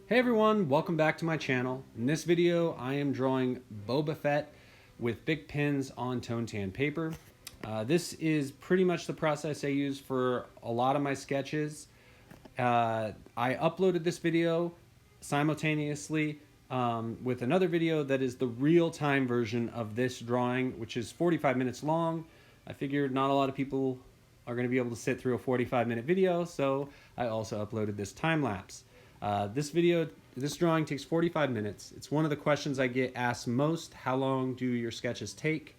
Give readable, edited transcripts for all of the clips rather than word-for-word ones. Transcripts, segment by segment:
Hey everyone, welcome back to my channel. In this video, I am drawing Boba Fett with BIC pens on tone tan paper. This is pretty much the process I use for a lot of my sketches. I uploaded this video simultaneously with another video that is the real-time version of this drawing, which is 45 minutes long. I figured not a lot of people are going to be able to sit through a 45-minute video, so I also uploaded this time lapse. This drawing takes 45 minutes. It's one of the questions I get asked most. How long do your sketches take?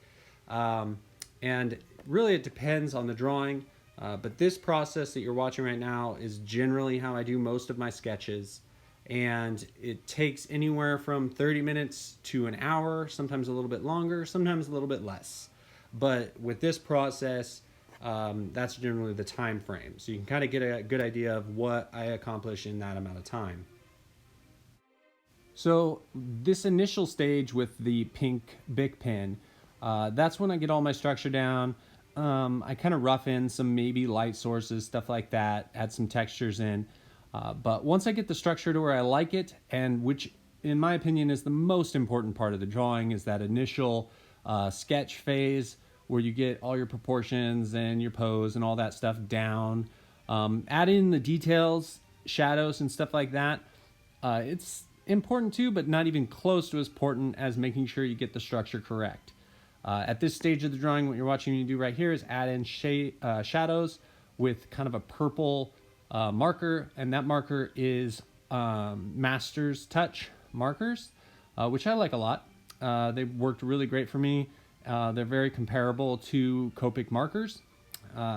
And really it depends on the drawing. But this process that you're watching right now is generally how I do most of my sketches. And it takes anywhere from 30 minutes to an hour, sometimes a little bit longer, sometimes a little bit less. But with this process, that's generally the time frame. So you can kind of get a good idea of what I accomplish in that amount of time. So this initial stage with the pink BIC pen, that's when I get all my structure down. I kind of rough in some maybe light sources, stuff like that, add some textures in. But once I get the structure to where I like it, and which in my opinion is the most important part of the drawing, is that initial sketch phase, where you get all your proportions and your pose and all that stuff down. Add in the details, shadows and stuff like that. It's important too, but not even close to as important as making sure you get the structure correct. At this stage of the drawing, what you're watching me do right here is add in shadows with kind of a purple marker, and that marker is Master's Touch markers, which I like a lot. They worked really great for me. They're very comparable to Copic markers.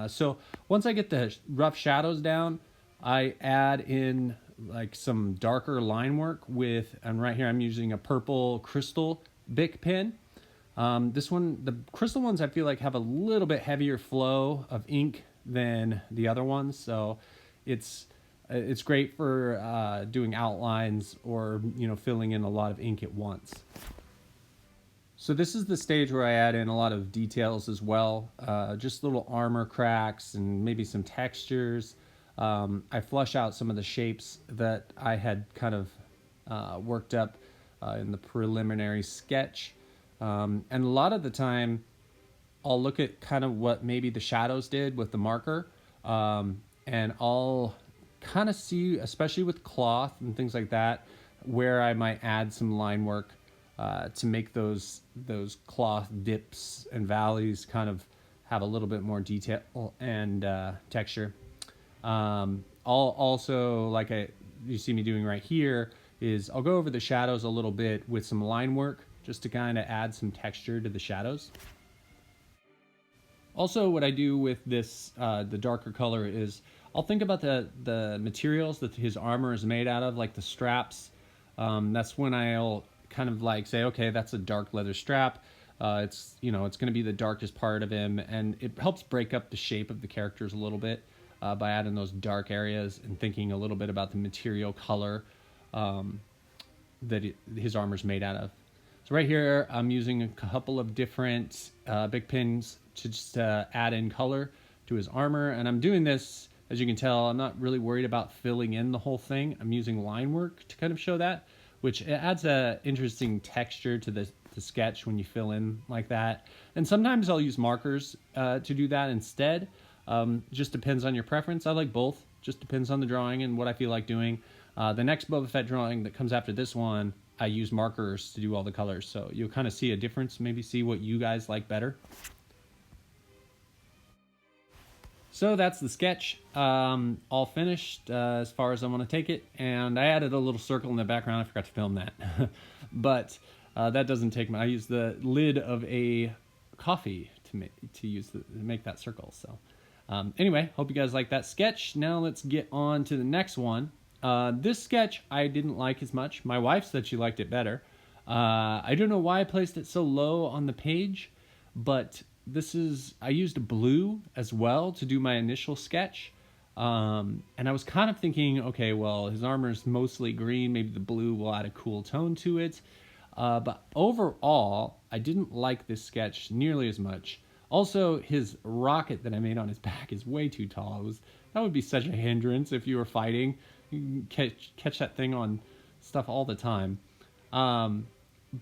So once I get the rough shadows down, I add in like some darker line work with, and right here I'm using a purple crystal BIC pen. This one, the crystal ones I feel like have a little bit heavier flow of ink than the other ones. So it's great for doing outlines or, filling in a lot of ink at once. So this is the stage where I add in a lot of details as well, just little armor cracks and maybe some textures. I flush out some of the shapes that I had kind of worked up in the preliminary sketch. And a lot of the time, I'll look at kind of what maybe the shadows did with the marker, and I'll kind of see, especially with cloth and things like that, where I might add some line work to make those cloth dips and valleys kind of have a little bit more detail and texture. I'll also, like you see me doing right here, is I'll go over the shadows a little bit with some line work just to kind of add some texture to the shadows. Also, what I do with this, the darker color, is I'll think about the materials that his armor is made out of, like the straps. That's when I'll kind of like say, okay, that's a dark leather strap. It's going to be the darkest part of him, and it helps break up the shape of the characters a little bit by adding those dark areas and thinking a little bit about the material color that his armor's made out of. So right here, I'm using a couple of different BIC pens to just add in color to his armor, and I'm doing this, as you can tell, I'm not really worried about filling in the whole thing. I'm using line work to kind of show that, which adds a interesting texture to the sketch when you fill in like that. And sometimes I'll use markers to do that instead. Just depends on your preference. I like both. Just depends on the drawing and what I feel like doing. The next Boba Fett drawing that comes after this one, I use markers to do all the colors. So you'll kind of see a difference, maybe see what you guys like better. So that's the sketch, all finished as far as I want to take it, and I added a little circle in the background. I forgot to film that, but that doesn't take I use the lid of a coffee to make that circle. So anyway, hope you guys like that sketch. Now let's get on to the next one. This sketch I didn't like as much. My wife said she liked it better. I don't know why I placed it so low on the page, but I used blue as well to do my initial sketch. And I was kind of thinking, okay, well, his armor is mostly green. Maybe the blue will add a cool tone to it. But overall, I didn't like this sketch nearly as much. Also, his rocket that I made on his back is way too tall. That would be such a hindrance if you were fighting. You can catch that thing on stuff all the time.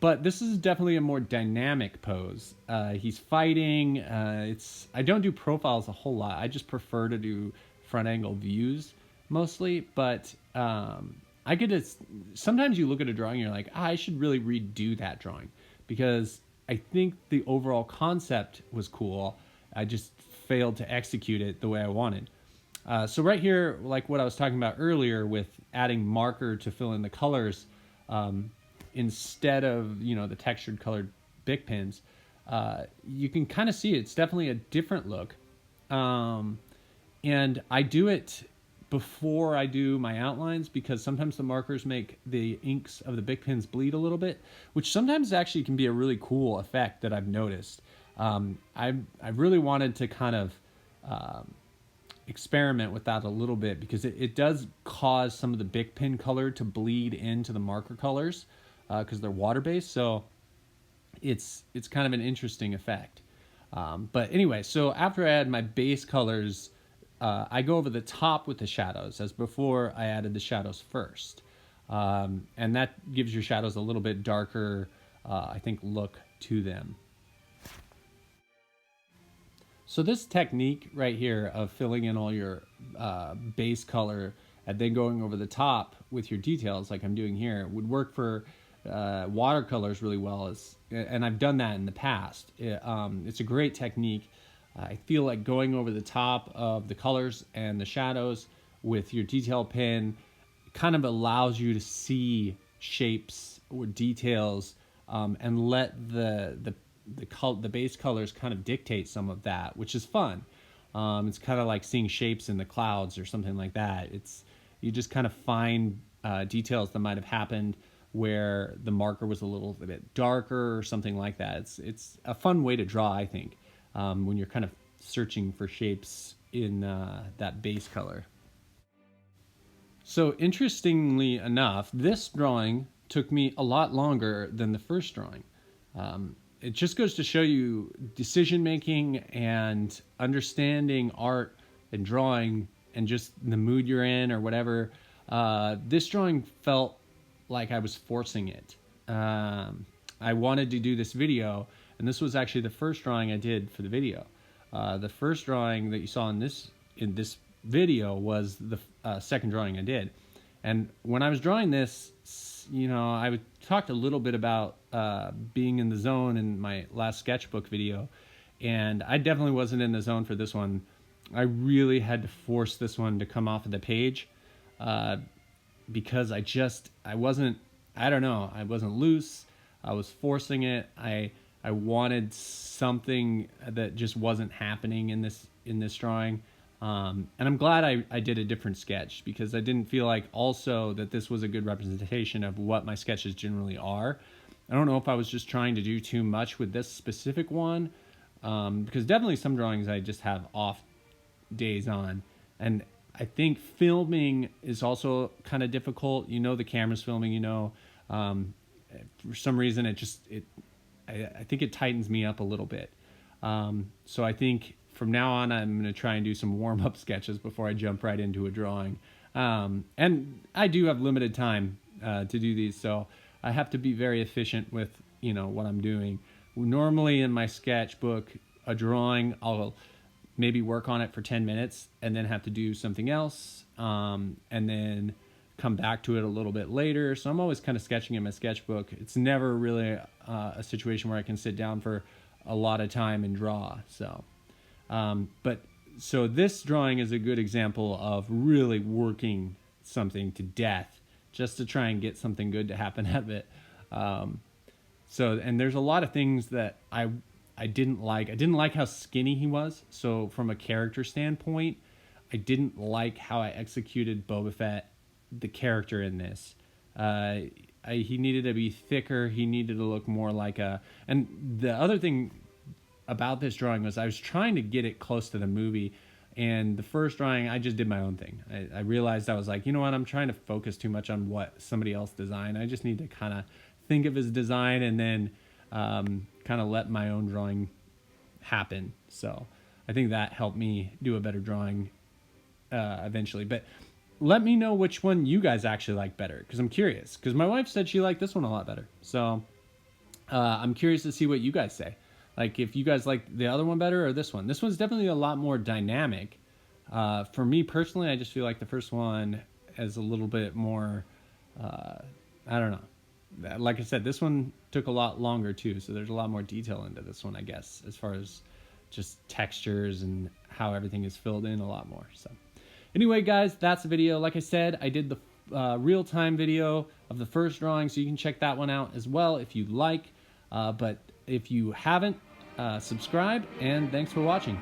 But this is definitely a more dynamic pose. He's fighting. I don't do profiles a whole lot. I just prefer to do front angle views mostly. But I get to, sometimes you look at a drawing and you're like, I should really redo that drawing, because I think the overall concept was cool. I just failed to execute it the way I wanted. So right here, like what I was talking about earlier with adding marker to fill in the colors, instead of, the textured colored BIC pins, you can kind of see it's definitely a different look. And I do it before I do my outlines, because sometimes the markers make the inks of the BIC pins bleed a little bit, which sometimes actually can be a really cool effect that I've noticed. I really wanted to kind of experiment with that a little bit, because it does cause some of the BIC pin color to bleed into the marker colors, because they're water-based. So it's kind of an interesting effect. But anyway, so after I add my base colors, I go over the top with the shadows, as before I added the shadows first. And that gives your shadows a little bit darker, I think, look to them. So this technique right here of filling in all your base color and then going over the top with your details, like I'm doing here, would work for watercolors really well. And I've done that in the past. It's a great technique. I feel like going over the top of the colors and the shadows with your detail pen kind of allows you to see shapes or details, and let the base colors kind of dictate some of that, which is fun. It's kind of like seeing shapes in the clouds or something like that. You just kind of find details that might have happened where the marker was a little bit darker or something like that. It's a fun way to draw, I think, when you're kind of searching for shapes in that base color. So interestingly enough, this drawing took me a lot longer than the first drawing. It just goes to show you decision making and understanding art and drawing and just the mood you're in or whatever. This drawing felt like I was forcing it. I wanted to do this video, and this was actually the first drawing I did for the video. The first drawing that you saw in this video was the second drawing I did. And when I was drawing this, I talked a little bit about being in the zone in my last sketchbook video, and I definitely wasn't in the zone for this one. I really had to force this one to come off of the page, because I wasn't loose. I was forcing it. I wanted something that just wasn't happening in this drawing. And I'm glad I did a different sketch, because I didn't feel like also that this was a good representation of what my sketches generally are. I don't know if I was just trying to do too much with this specific one, because definitely some drawings I just have off days on. And I think filming is also kind of difficult. The camera's filming, for some reason I think it tightens me up a little bit. So I think from now on, I'm going to try and do some warm-up sketches before I jump right into a drawing. And I do have limited time to do these, so I have to be very efficient with, what I'm doing. Normally in my sketchbook, a drawing, I'll maybe work on it for 10 minutes and then have to do something else, and then come back to it a little bit later. So I'm always kind of sketching in my sketchbook. It's never really a situation where I can sit down for a lot of time and draw. So this drawing is a good example of really working something to death just to try and get something good to happen out of it. And there's a lot of things that I didn't like. I didn't like how skinny he was. So from a character standpoint, I didn't like how I executed Boba Fett, the character in this. He needed to be thicker. He needed to look more like and the other thing about this drawing was I was trying to get it close to the movie, and the first drawing I just did my own thing. I realized I was like, I'm trying to focus too much on what somebody else designed. I just need to kind of think of his design and then kind of let my own drawing happen. So I think that helped me do a better drawing eventually. But let me know which one you guys actually like better, because I'm curious. Because my wife said she liked this one a lot better. So I'm curious to see what you guys say. Like if you guys like the other one better or this one. This one's definitely a lot more dynamic. For me personally, I just feel like the first one is a little bit more, I don't know. Like I said, this one took a lot longer too, so there's a lot more detail into this one, I guess, as far as just textures and how everything is filled in a lot more. So anyway, guys, that's the video. Like I said, I did the real-time video of the first drawing, so you can check that one out as well if you'd like. But if you haven't, subscribe, and thanks for watching.